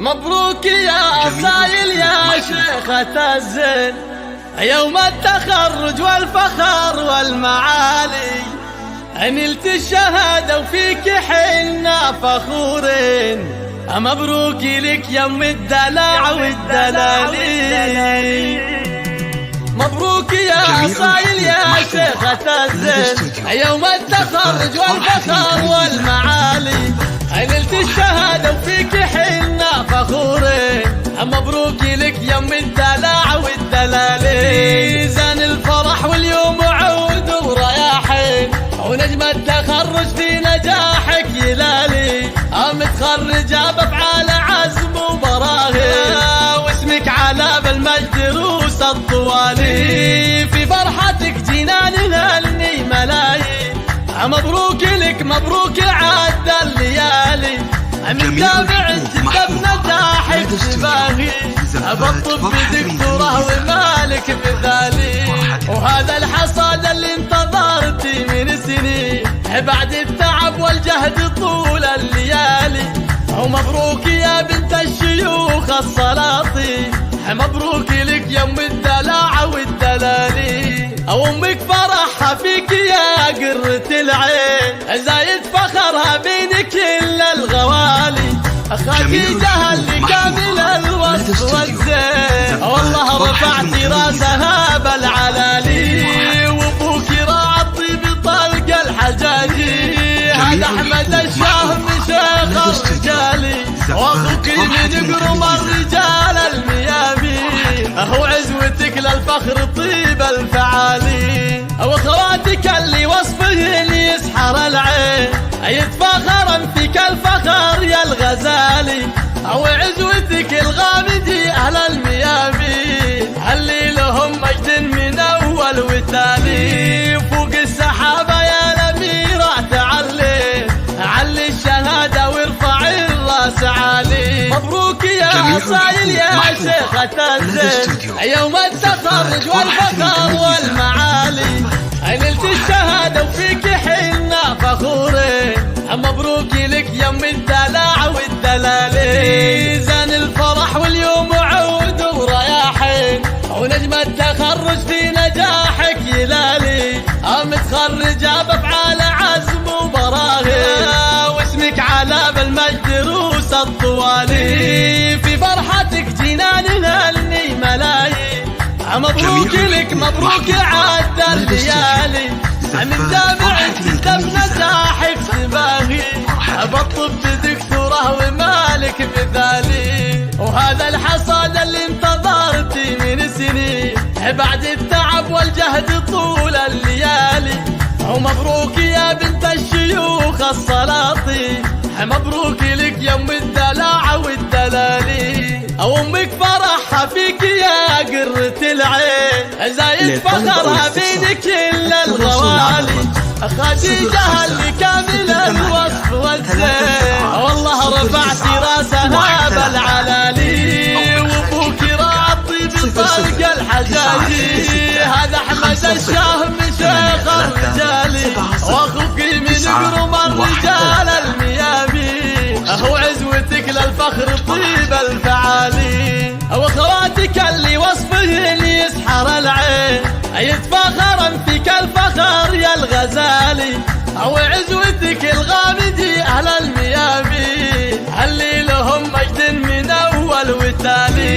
مبروك يا أصايل يا شيخة الزين، يوم التخرج والفخر والمعالي، نلت الشهادة وفيك حنا فخورين. مبروك لك يم الدلع والدلالي، مبروك يا أصايل يا شيخة الزين، يوم التخرج والفخر والمعالي، نلت الشهادة وفيك حنا فخورين. مبروك لك يم الدلع والدلالي، زان الفرح واليوم عود ورياحين، ونجم التخرج في نجاحك يلالي. متخرجة بأفعال عزم وبراهين، واسمك على بالمجد روس الطوالي، في فرحتك جينا نهني ملايين. مبروك لك مبروك عد الليالي، متابع الجدة بنجاحك تباهي، بالطب دكتوراه ومالك مثالي. وهذا الحصاد اللي انتظرتي من سنين، بعد التعب والجهد طول الليالي. ومبروك يا بنت الشيوخ السلاطين، مبروك لك يم الدلع والدلالي. أمك فرحها فيك يا قرة العين، زايد فخرها بين كل الغوالي. خديجة اللي كامل الوصف والزين، والله رفعتي راسها بالعلالي. وابوك راعى الطيب طلق الحجاجي، هذا احمد الشهم شيخ الرجالي، واخوك من قرم الرجال الميامين، هو عزوتك للفخر طيب الفعالي. واخواتك اللي وصفهن يسحر العين، يتفاخرن فيك الفخر يا الغزالي. وعزوتك الغامدي اهل الميامين، اللي لهم مجد من اول وتالي. فوق السحابه يا الاميره تعلي، علي الشهاده وارفع الراس عالي. مبروك يا أصايل يا شيخة الزين، يوم التخرج والفخر والمعالي، نلت الشهاده وفيك حنا فخورين. مبروك لك يم الدلع والدلالي، زان الفرح واليوم عود ورياحين، ونجم التخرج في نجاحك يلالي. متخرجة بأفعال عزم وبراهين، واسمك على بالمجد روس الطوالي، في فرحتك جينا نهني ملايين. مبروك لك مبروك عد الليالي، متابع الجدة بنجاحك تباهي، بالطب دكتوراه ومالك مثالي. وهذا الحصاد اللي انتظرتي من سنين، بعد التعب والجهد طول الليالي. ومبروك يا بنت الشيوخ السلاطين، مبروك لك يم الدلع والدلالي. أمك فرحها فيك يا قرة العين، زايد فخرها بين كل الغوالي. خديجة اللي كامل الوصف والزين، والله رفعتي راسها بالعلالي. وابوك راعى الطيب طلق الحجاجي، هذا احمد الشهم شيخ الرجالي، واخوك من قرم الرجال الميامين، هو عزوتك للفخر طيب الفعالي. واخواتك اللي وصفهن يسحر العين، يتفاخرن فيك الفخر يا الغزالي. وعزوتك الغامدي اهل الميامين، اللي لهم مجد من اول وتالي.